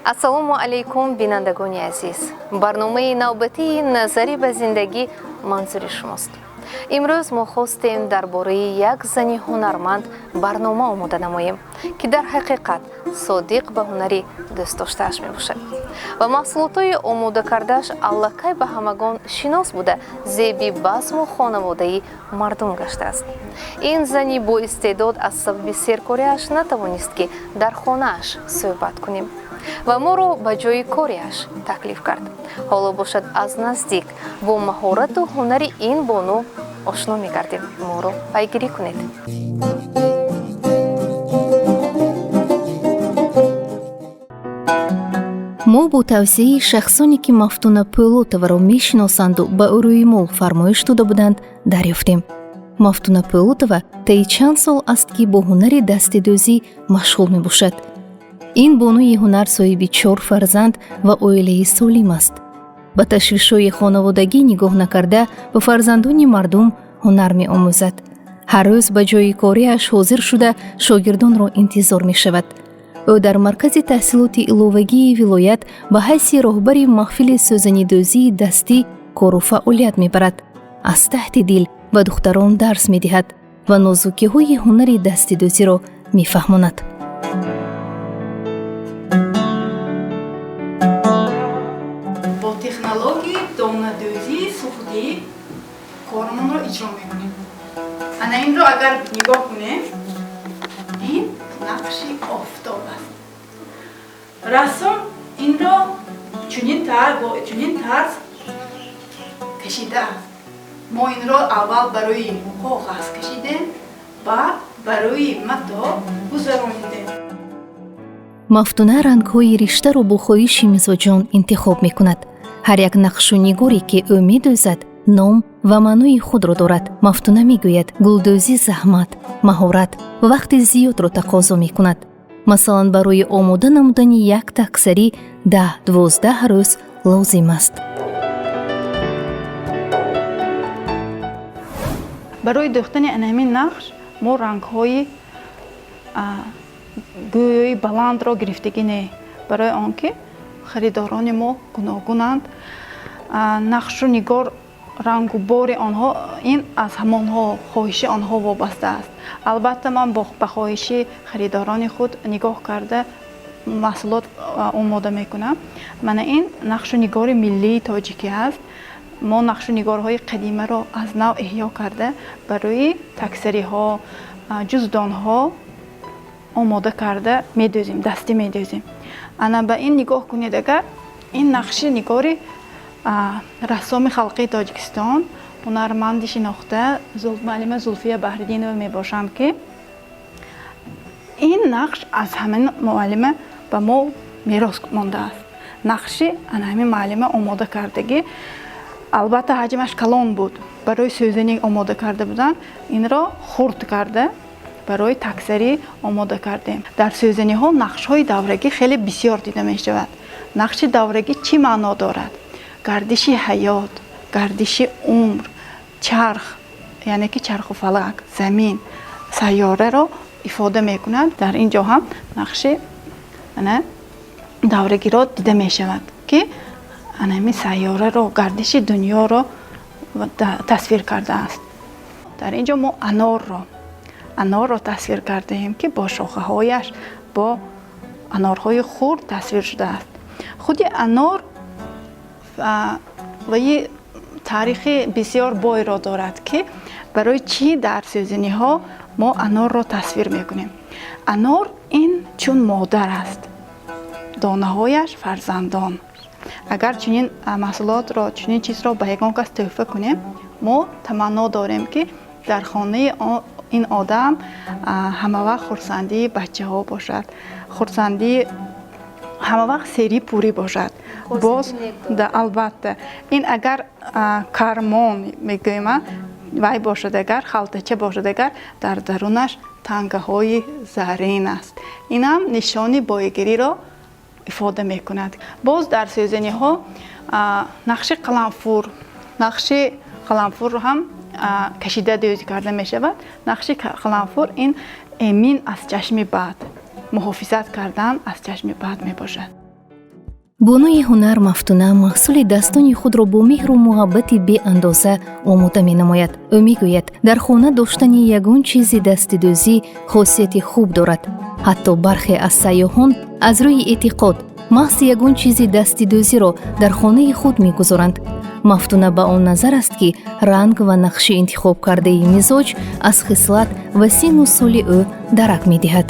ассалому алейкум бинандагони азиз. барномаи навбатии назари ба зиндагӣ манзури шумост. имрӯз мо хостем дар бораи як зани ҳунарманд барнома омода намоем, ки дар ҳақиқат содиқ ба ҳунарӣ дӯстдоштааш мебошад ва маҳсулотҳои омода кардааш аллакай ба ҳамагон шинос буда зеби базму хонаводаи мардум гаштааст. ин зани боистеъдод аз сабаби серкориаш натавонист ки дар хонааш суҳбат кунем ва моро ба ҷои кориаш таклиф кард. ҳоло бошад аз наздик бо маҳорату ҳунари ин бону ошно мегардем. моро пайгирӣ кунед. мо бо тавсеяи шахсоне ки Мафтуна Пӯлотоваро мешиносанду ба ӯ мо фармоиш дода буданд дарёфтем. Мафтуна Пӯлотова таи чанд сол аст ки бо ҳунари дастидӯзӣ машғул мебошад. ин бонуи ҳунар соҳиби 4 фарзанд ва оилаи солим аст. ба ташвишҳои хонаводагӣ нигоҳ накарда ба фарзандони мардум ҳунар меомӯзад. ҳар рӯз ба ҷои кориаш ҳозир шуда шогирдонро интизор мешавад. ӯ дар маркази таҳсилоти иловагии вилоят ба ҳайси роҳбари маҳфили сӯзанидӯзии дастӣ кору фаъолият мебарад. аз таҳти дил ба духтарон дарс медиҳад ва нозукиҳои ҳунари дастидӯзиро мефаҳмонад. бо технологии донадӯзии суфудӣ коромонро иҷро мекунем. ана инро агар нигоҳ кунем, ин нақши офтоб аст. рассом инро чунин тарз кашидааст. мо инро аввал барои коғаз кашидем, баъд барои мато гузарондем. Мафтуна рангҳои риштаро бо хоҳиши мизоҷон интихоб мекунад. ҳар як нақшу нигоре ки ӯ медӯзад ном ва маънои худро дорад. Мафтуна мегӯяд гулдӯзӣ заҳмат, маҳорат ва вақти зиёдро тақозо мекунад. масалан барои омода намудани як таксарӣ 10-12 рӯз лозим аст. барои дӯхтани анамин нақш мо рангҳои гӯёи баландро гирифтагӣ не, барои он ки харидорони мо гуногунанд. нақшу нигор рангу бори онҳо ин аз ҳамонҳо хоҳиши онҳо вобаста аст. албатта ман ба хоҳиши харидорони худ нигоҳ карда маҳсулот омода мекунам. мана ин нақшу нигори миллии тоҷикӣ аст. мо нақшу нигорҳои қадимаро аз нав эҳё карда барои таксариҳо, ҷуздонҳо омода карда медӯзем, дастӣ медӯзем. ана ба ин нигоҳ кунед, агар ин нақши нигори рассоми халқии Тоҷикистон, ҳунарманди шинохта муаллима Зулфия Баҳриддинова мебошанд, ки ин нақш аз ҳамин муаллима ба мо мерос мондааст. нақши ана ҳамин муаллима омода кардагӣ, албатта ҳаҷмаш калон буд. барои сӯзанӣ омода карда буданд. инро хурд карда барои таксарӣ омода кардем. дар сӯзаниҳо нақшҳои даврагӣ хеле бисёр дида мешавад. нақши даврагӣ чӣ маъно дорад? гардиши ҳаёт, гардиши умр, чарх, яъне ки чарху фалак, замин, сайёраро ифода мекунад. дар ин ҷо ҳам нақши даврагиро дида мешавад, ки анами сайёраро, гардиши дунёро тасвир кардааст. дар ин ҷо мо анорро тасвир кардаем, ки бо шохаҳояш, бо анорҳои хурд тасвир шудааст. худи анор ваи таърихи бисёр бойро дорад, ки барои чӣ дар сӯзаниҳо мо анорро тасвир мекунем. анор ин чун модар аст, донаҳояш фарзандон. агар чунин маҳсулотро, чунин чизро ба ягон кас тӯҳфа кунем, мо таманно дорем, ки дар хонаи ин одам ҳамавақт хурсандии бачаҳо бошад, хурсандии ҳамавақт серӣ пурӣ бошад. боз албатта ин агар кармон мегӯем вай бошад, агар халтача бошад, агар дар дарунаш тангаҳои заррин аст, инам нишони боягириро ифода мекунад. боз дар сӯзаниҳо нақши қаламфурро ҳам кашида дӯзӣ карда мешавад. нақши қаламфур ин эмин аз чашми бад, муҳофизат кардан аз чашми бад мебошад. бонуи ҳунар Мафтуна маҳсули дастони худро бо меҳру муҳаббати беандоза омода менамояд. ӯ мегӯяд дар хона доштани ягон чизи дастидӯзӣ хосияти хуб дорад. ҳатто бархе аз сайёҳон аз рӯи эътиқод маҳз ягон чизи дастидӯзиро дар хонаи худ мегузоранд. Мафтуна ба он назар аст ки ранг ва нақши интихоб кардаи мизоҷ аз хислат ва сину соли ӯ дарак медиҳад.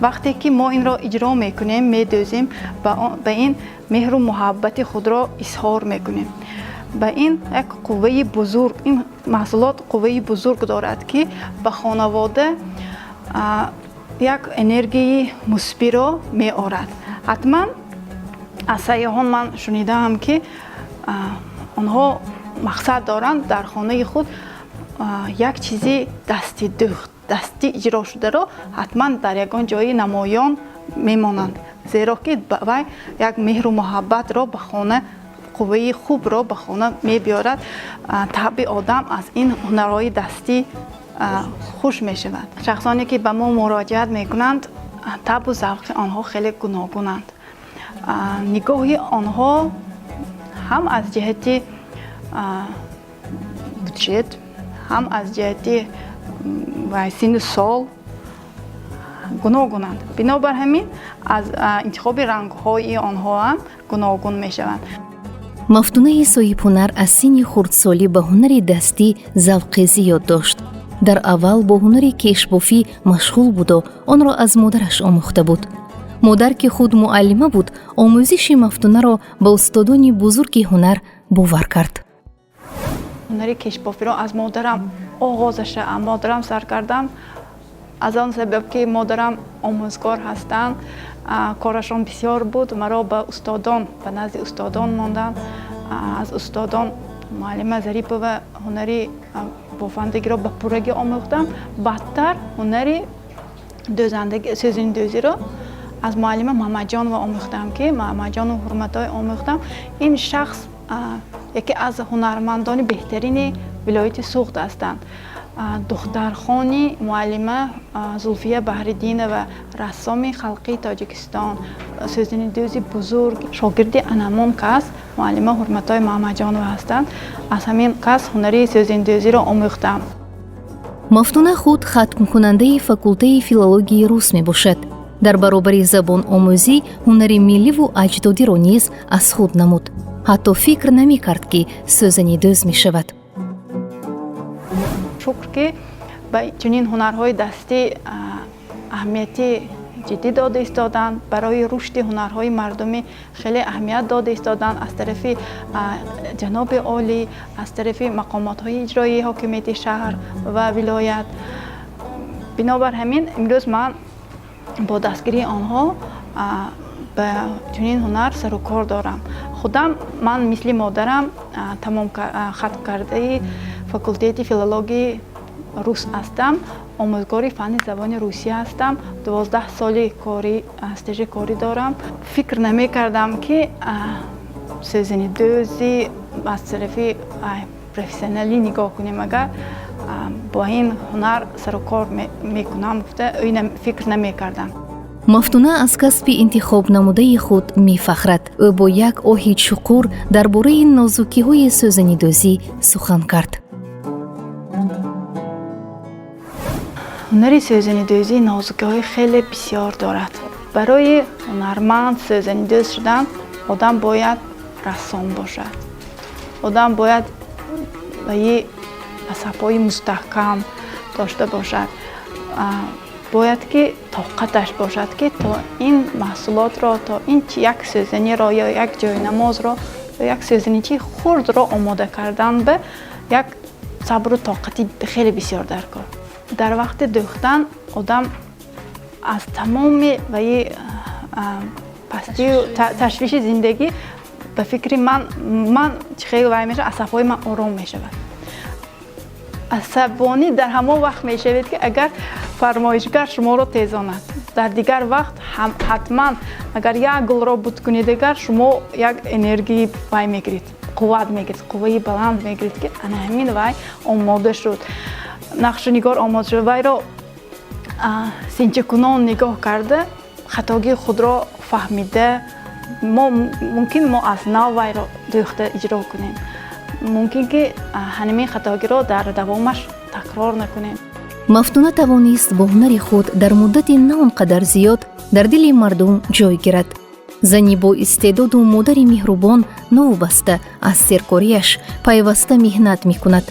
вақте ки мо инро иҷро мекунем, медӯзем, ба ин меҳру муҳаббати худро изҳор мекунем. ба ин як қувваи бузург, ин маҳсулот қувваи бузург дорад ки ба хонавода як энергияи мусбиро меорад. ҳатман аз сайёҳон ман шунидаам ки онҳо мақсад доранд дар хонаи худ як чизи дасти дӯхт, дастӣ иҷро шударо ҳатман дар ягон ҷои намоён мемонанд, зеро ки вай як меҳру муҳаббатро ба хона, қувваи хубро ба хона мебиёрад. табъи одам аз ин ҳунарҳои дастӣ хуш мешавад. шахсоне ки ба мо муроҷиат мекунанд, табу завқи онҳо хеле гуногунанд. нигоҳи онҳо ҳам аз ҷиҳати бюджет, ҳам аз ҷиҳати сину сол гуногунанд. бинобар ҳамин аз интихоби рангҳои онҳо ҳам гуногун мешаванд. Мафтунаи соҳибҳунар аз синни хурдсолӣ ба ҳунари дастӣ завқи зиёд дошт. дар аввал бо ҳунари кешбофӣ машғул буду онро аз модараш омӯхта буд. модар ки худ муаллима буд, омӯзиши Мафтунаро ба устодони бузурги ҳунар бовар кард. ҳунари кешбофиро аз модарам оғозаша модарам сар кардам. аз он сабаб ки модарам омӯзгор ҳастанд, корашон бисёр буд. маро ба устодон, ба назди устодон мондам. аз устодон муаллима Зарипова ҳунари бофандагиро ба пуррагӣ омӯхтам. баъдтар ҳунари сӯзанидӯзиро аз муаллима Маҳмадҷонова омӯхтам ки Маҳмадҷону Ҳурматой омӯхтам. ин шахс яке аз ҳунармандони беҳтарини вилояти Суғд ҳастанд. духтархони муаллима Зулфия Баҳриддинова, рассоми халқии Тоҷикистон, сӯзанидӯзи бузург, шогирди анамон кас муаллима Ҳурматой Маҳмадҷонова ҳастанд. аз ҳамин кас ҳунари сӯзанидӯзиро омӯхтам. Мафтуна худ хатмкунандаи факултаи филологияи рус мебошад. дар баробари забономӯзӣ ҳунари милливу аҷдодиро низ аз худ намуд. ҳатто фикр намекард ки сӯзанидӯз мешавад. шукр ки ба чунин ҳунарҳои дастӣ аҳамияти ҷиддӣ дода истоданд. барои рушди ҳунарҳои мардумӣ хеле аҳамият дода истоданд аз тарафи ҷаноби олӣ, аз тарафи мақомотҳои иҷроии ҳокимияти шаҳр ва вилоят. бинобар ҳамин имрӯз ман бо дастгирии онҳо ба чунин ҳунар сару кор дорам. худам ман мисли модарам хатмкардаи факултети филологияи рус ҳастам. омӯзгори фанни забони русия ҳастам. 12 соли стажи корӣ дорам. фикр намекардам ки сӯзанидӯзӣ аз тарафи профессионалӣ нигоҳ кунем, агар با این هنر سر و کار میکنم گفته این فکر نمیکردم. мафтуна аз касби интихоб намудаи худ мефахрад. ӯ бо як оҳи чуқур дар бораи нозукиҳои сӯзанидӯзӣ сухан кард. ҳунари сӯзанидӯзӣ нозукиҳои хеле бисёр дорад. барои ҳунарманд сӯзанидӯз шудан одам бояд рассом бошад. одам бояд асабҳои мустаҳкам дошта бошад. бояд ки тоқаташ бошад ки то ин маҳсулотро, то ин як сӯзаниро ё як ҷойнамозро ё як сӯзаничи хурдро омода кардан ба як сабру тоқати хеле бисёр даркор. дар вақти дӯхтан одам аз тамоми пастию ташвиши зиндагӣ ба фикри ман чӣ хел вай мешавад, асабҳои ман ором мешавад. асабонӣ дар ҳамон вақт мешавед ки агар фармоишгар шуморо тезонад. дар дигар вақт ҳатман агар як гулро буд кунед, агар шумо як энергии вай мегиред, қувват мегиред, қувваи баланд мегиред ки ана ҳамин вай омода шуд. нақшунигор омода шуд. вайро синчакунон нигоҳ карда хатогии худро фаҳмида мумкин мо аз нав вайро дӯхта иҷро кунем, мумкин ки ҳанамин хатогиро дар давомаш такрор накунем. мафтуна тавонист бо ҳунари худ дар муддати на он қадар зиёд дар дили мардум ҷой гирад. зани бо истеъдоду модари меҳрубон новобаста аз серкорияш пайваста меҳнат мекунад.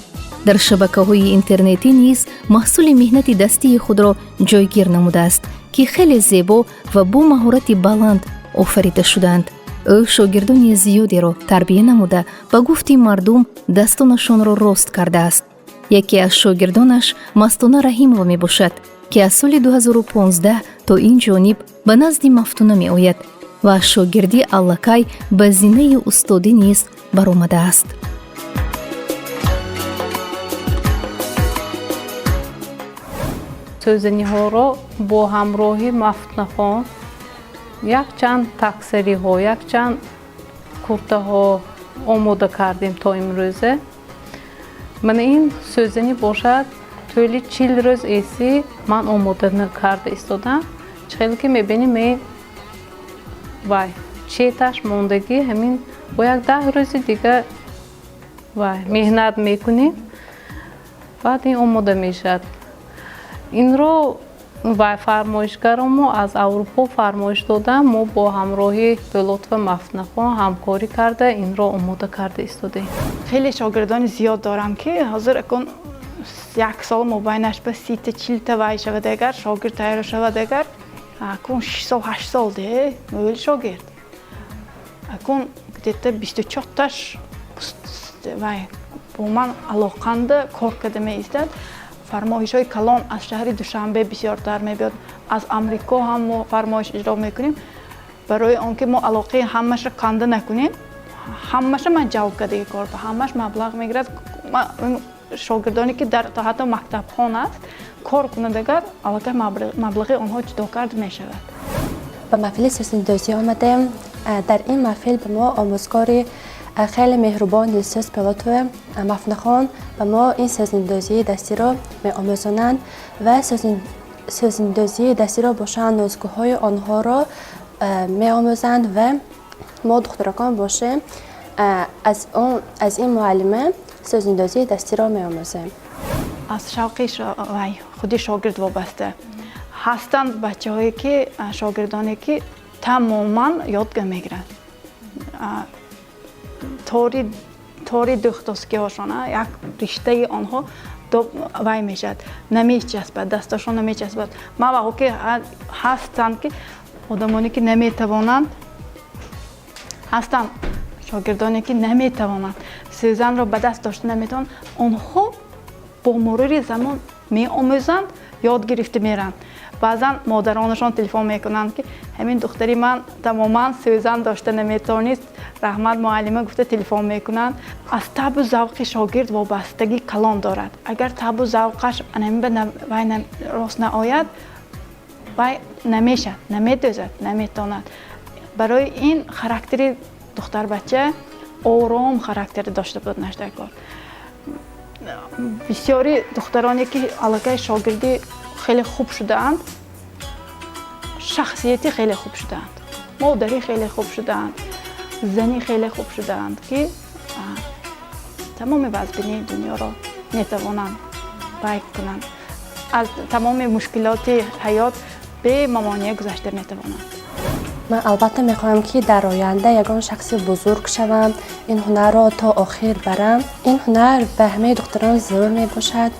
дар шабакаҳои интернетӣ низ маҳсули меҳнати дастии худро ҷойгир намудааст, ки хеле зебо ва бо маҳорати баланд офарида шудаанд. ӯ шогирдони зиёдеро тарбия намуда ба гуфти мардум дастонашонро рост кардааст. яке аз шогирдонаш Мастона Раҳимова мебошад, ки аз соли 2015 то ин ҷониб ба назди Мафтуна меояд ва аз шогирдӣ аллакай ба зинаи устодӣ низ баромадааст. сӯзаниҳоро бо ҳамроҳи Мафтунахон якчанд таксириҳо, якчанд куртаҳо омода кардем то имрӯзе. мана ин сӯзанӣ бошад тӯли 40 рӯз эси ман омода карда истодам. чихел ки мебинем вай четаш мондагӣ ҳамин бо як 10 рӯзи дига вай меҳнат мекунем, баъд ин омода мешавад. инро вай фармоишгаромо аз Аврупо фармоиш додам. мо бо ҳамроҳи Пӯлотова Мафтунахон ҳамкорӣ карда инро омода карда истодем. хеле шогирдони зиёд дорам, ки ҳозир акун як сол мобайнаш ба 30-40 вай шавадагар шогирд тайёр шавадагар акун 6 сол 8 сол де мӯл шогирд акун где-то 24таш вай бо ман алоқанда кор карда меистад. фармоишҳои калон аз шаҳри Душанбе бисёртар мебиёд, аз Амрико ҳам мо фармоиш иҷро мекунем. барои он ки мо алоқаи ҳамаша канда накунем, ҳамаша ман ҷалб кардагӣ кор ба ҳамаш маблағ мегирад. шогирдоне ки дар ҳатто мактабхон аст кор кунадагар аллакай маблағи онҳо ҷудо карда мешавад. ба маҳфили сӯзнидозӣ омадем. дар ин маҳфил ба мо омӯзгори خیلی مهربان دلسوز پلاتو مفنخان و ما این سازندازی دستی را می آموزانند و سازندازی دستی را باشند نازگوهای آنها را می آموزند و ما دخترکان باشیم از این معلمه سازندازی دستی را می آموزیم. از شوقی خودی شاگرد وابسته هستند بچه هایی که شاگردانی که تماما یاد میگیرند. تاری دختوسکی هاشون یک رشته آنها وای میشد، نمیچسبد، دستشون نمیچسبد. ما واقعا که هستند که آدمانی که نمیتوانند هستند شاگردانی که نمیتوانند سوزن را به دست داشته نمیتوانند، آنها با مرور زمان میآموزند، یاد گرفته میرند. بعضا مادرانشان تلفن میکنند که همین دختری من تماما سوزن داشته نمیتونست، رحمت معلمه گفته تلفن میکنند. از طب و ذوق شاگرد وابستگی کلان دارد. اگر طب و ذوقش وای راست نآید وای نمیشد، نمیدوزد، نمیتواند. برای این خاراکتر دختر بچه آرام خاراکتر داشته بود نشدگار. بسیاری دخترانی که علاقه شاگردی خیلی خوب شدند، شخصیتی خیلی خوب شدند، مادری خیلی خوب شدند، زنی خیلی خوب شدند که تمام وضعیت دنیا را میتوانند بیان کنند. از تمام مشکلات حیات به ممانعت گذشته میتوانند. من البته میخواهم که در آینده یگان شخص بزرگ شوم، این هنر را تا آخر برم. این هنر به همه دختران ضرور میباشد.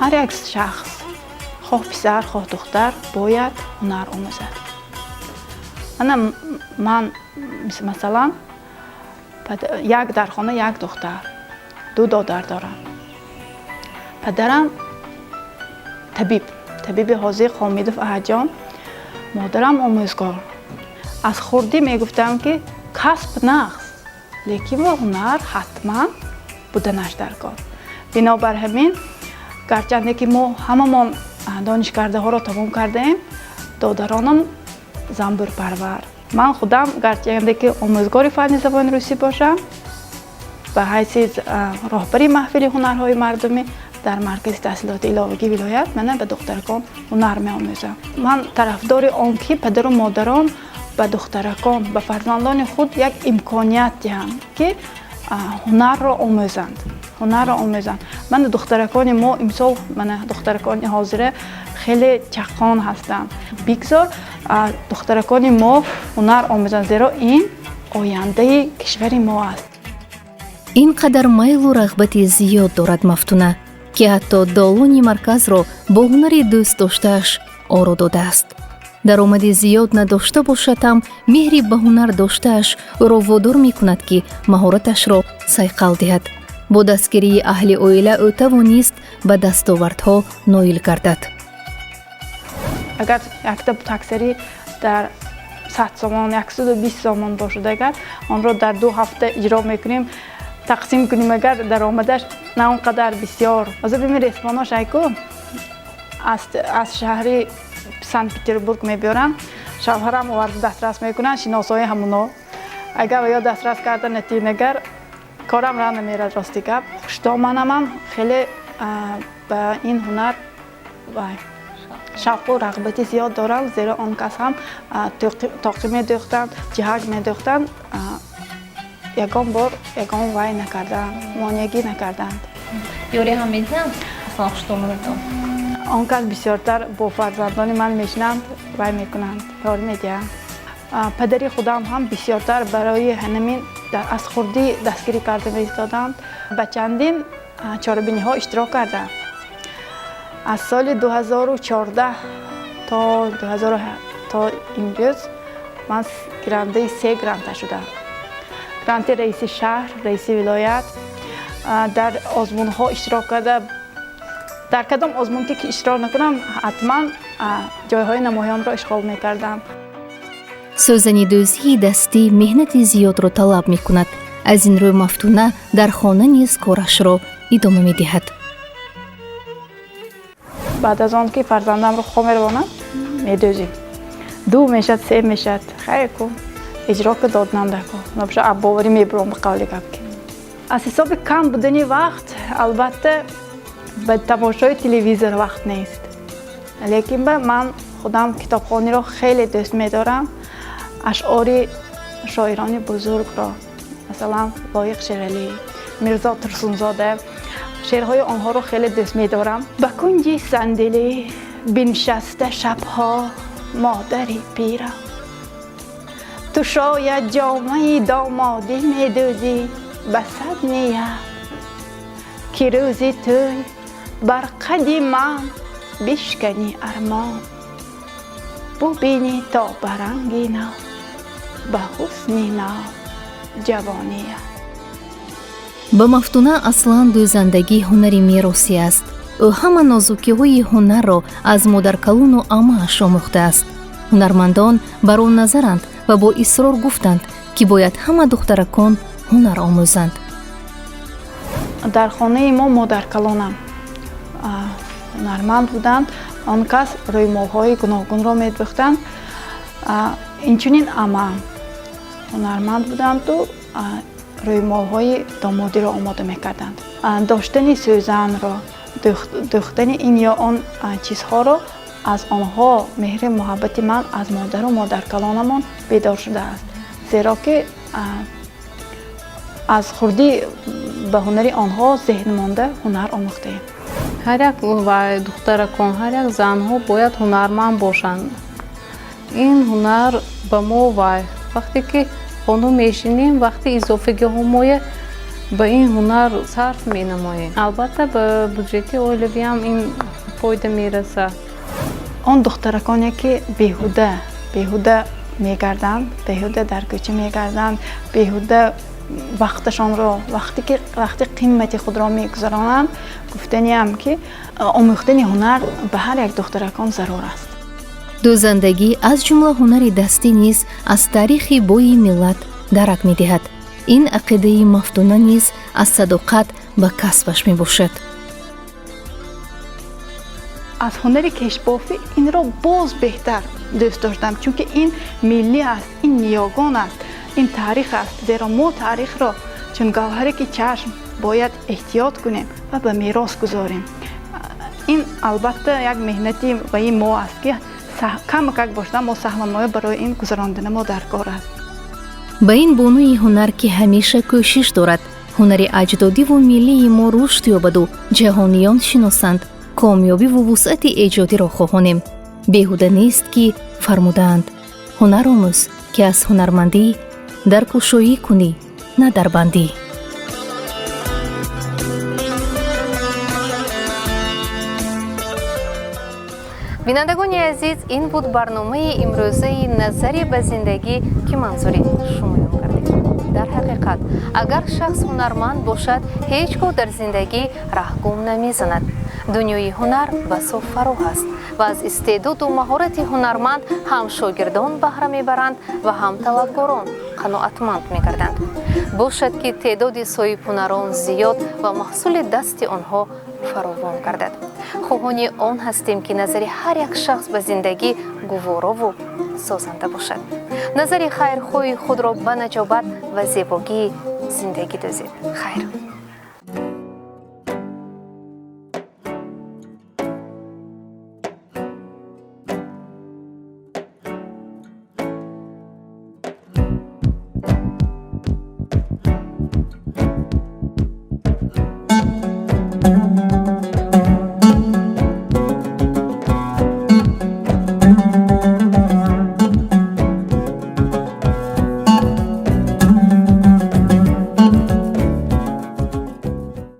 هر یک شخص خواه پسر خواه دختر باید هنر آموزد. من مثلا یک در خانه یک دختر، دو دادر دارم. پدرم طبیب حاضر خامیدوف احجام، مادرم آموزگار. از خوردی میگفتم که کسب نخست، لیکن با هنر حتما بودنش در کار. بنابر همین گرچنده که ما هممون دانشکده ها را تمام کردیم، دادرانم زنبور پرور. من خودم گرچنده که آموزگار فن زبان روسی باشم، به حیث راهبری محفل هنرهای مردمی در مرکز تحصیلات علاوگی ولایت من به دخترکان هنر می‌آموزم. من طرفدار آن که پدر و مادران ба духтаракон ба фарзандони худ як имконият диҳанд ки ҳунарро омӯзанд. Мана духтаракони мо имсол духтаракони ҳозира хеле чақон ҳастанд. Бигзор духтаракони мо ҳунар омӯзанд, зеро ин ояндаи кишвари мо аст. ин қадар майлу рағбати зиёд дорад Мафтуна, ки ҳатто долони марказро бо ҳунари дӯст доштааш оро додааст. даромади зиёд надошта бошад ҳам меҳри ба ҳунар доштааш ӯро водор мекунад ки маҳораташро сайқал диҳад. бо дастгирии аҳли оила ӯ тавонист ба дастовардҳо ноил гардад. агар якта таксари дар 100 сомон 120 сомон бошад, агар онро дар 2 ҳафта иҷро мекунем, тақсим кунем, агар даромадаш на он қадар бисёр. ҳозир бимир ресторнош айку аз шаҳри Санкт-Петербург мебиёран, шавҳарам оварда дастрас мекунан, шиносои ҳамуно. агар ё дастрас карда натинагар корам ра намерад. рости гап хуштоманамам хеле ба ин ҳунар шавқу рағбати зиёд дорам, зеро он кас ҳам тоқӣ медӯхтанд, ҷиҳак медӯхтанд, ягон бор ягон вай накарданд, монягӣ накарданд. ёре ҳам медиҳанд аслан хуштомадатон? он кас бисёртар бо фарзандони ман мешинанд, вай мекунанд, ёрӣ медиҳанд. падари худам ҳам бисёртар барои ҳанамин аз хурдӣ дастгирӣ карда меистоданд. ба чандин чорабиниҳо иштирок карданд. аз соли 2014 то 2000 то имрӯз ман гирандаи 3 гранта шудам. гранти раиси шаҳр, раиси вилоят. дар озмунҳо иштирок карда, дар кадом озмун ки иштирок накунам, ҳатман ҷойҳои намоёнро ишғол мекардам. сӯзани дӯзии дастӣ меҳнати зиёдро талаб мекунад. аз ин рӯ Мафтуна дар хона низ корашро идома медиҳад. баъд аз он ки фарзандамро хо меравонам, медӯзим. 2 мешад, 3 мешад. хайр ку иҷро ка доднанда ку. набша аббоварӣ мебурам ба қавли гап ки. аз ҳисоби кам будани вақт, албатта ба тамошои телевизор вақт нест. лекин ман худам китобхониро хеле дӯст медорам. ашъори шоирони бузургро, масалан Лоиқ Шералӣ, Мирзо Турсунзода, шеърҳои онҳоро хеле дӯст медорам. ба кунҷи сандилӣ биншаста шабҳо модари пира, ту шояд ҷомаи домодӣ медӯзӣ ба 100 ния, ки рӯзи тӯй бар қадди ман бишкани армон, бубинӣ то ба ранги нав, ба ҳусни нав ҷавония. ба Мафтуна аслан дӯзандагӣ ҳунари меросӣ аст. ӯ ҳама нозукиҳои ҳунарро аз модаркалону амааш омӯхтааст. ҳунармандон бар он назаранд ва бо исрор гуфтанд ки бояд ҳама духтаракон ҳунар омӯзанд. дар хонаи мо модаркалонам ҳунарманд буданд. он кас рӯймолҳои гуногунро медӯхтанд. инчунин амаам ҳунарманд буданду рӯймолҳои домодиро омода мекарданд. доштани сӯзанро, дӯхтани ин ё он чизҳоро аз онҳо меҳри муҳаббати ман аз модару модаркалонамон бедор шудааст. зеро ки аз хурдӣ ба ҳунари онҳо зеҳн монда ҳунар омӯхтаем. ҳар як духтаракон, ҳар як занҳо бояд ҳунарманд бошанд. ин ҳунар ба мо вақте ки хонум мешинем, вақти изофагиҳо моя ба ин ҳунар сарф менамоем. албатта ба буҷети оилавиам ин фоида мерасад. он духтараконе ки беҳуда мегарданд, беҳуда дар кӯча мегарданд, беҳуда вақташонро вақти қиммати худро мегузаронанд, гуфтаниам ки омӯхтани ҳунар ба ҳар як духтаракон зарур аст. дӯзандагӣ аз ҷумла ҳунари дастӣ низ аз таърихи бои миллат дарак медиҳад. ин ақидаи Мафтуна низ аз садоқат ба касбаш мебошад. аз ҳунари кешбофӣ инро боз беҳтар дӯст доштам, чунки ин миллӣ аст, ин ниёгон аст, ин таърих аст. зеро мо таърихро чун гавҳаре ки чашм бояд эҳтиёт кунем ва ба мерос гузорем. ин албатта як меҳнати ваи мо аст ки камакак бошда мо саҳламоя барои ин гузарондани мо даркор аст. ба ин бонуи ҳунар ки ҳамеша кӯшиш дорад ҳунари аҷдодиву миллии мо рушд ёбаду ҷаҳониён шиносанд, комёбиву вусъати эҷодиро хоҳонем. беҳуда нест ки фармудаанд ҳунар омӯз ки аз ҳунармандӣ дар кушоӣ кунӣ на дар бандӣ. бинандагони азиз, ин буд барномаи имрӯзаи назаре ба зиндагӣ ки манзури шумоён кардем. дар ҳақиқат агар шахс ҳунарманд бошад ҳеҷ гоҳ дар зиндагӣ раҳгум намезанад. дунёи ҳунар басо фароҳ аст ва аз истеъдоду маҳорати ҳунарманд ҳам шогирдон баҳра мебаранд ва ҳам талабгорон қаноатманд мегарданд. бошад ки теъдоди соҳибҳунарон зиёд ва маҳсули дасти онҳо фаровон гардад. хоҳони он ҳастем ки назари ҳар як шахс ба зиндагӣ гуворову созанда бошад. назари хайрхоҳи худро ба наҷобат ва зебогии зиндагӣ дозед. хайр.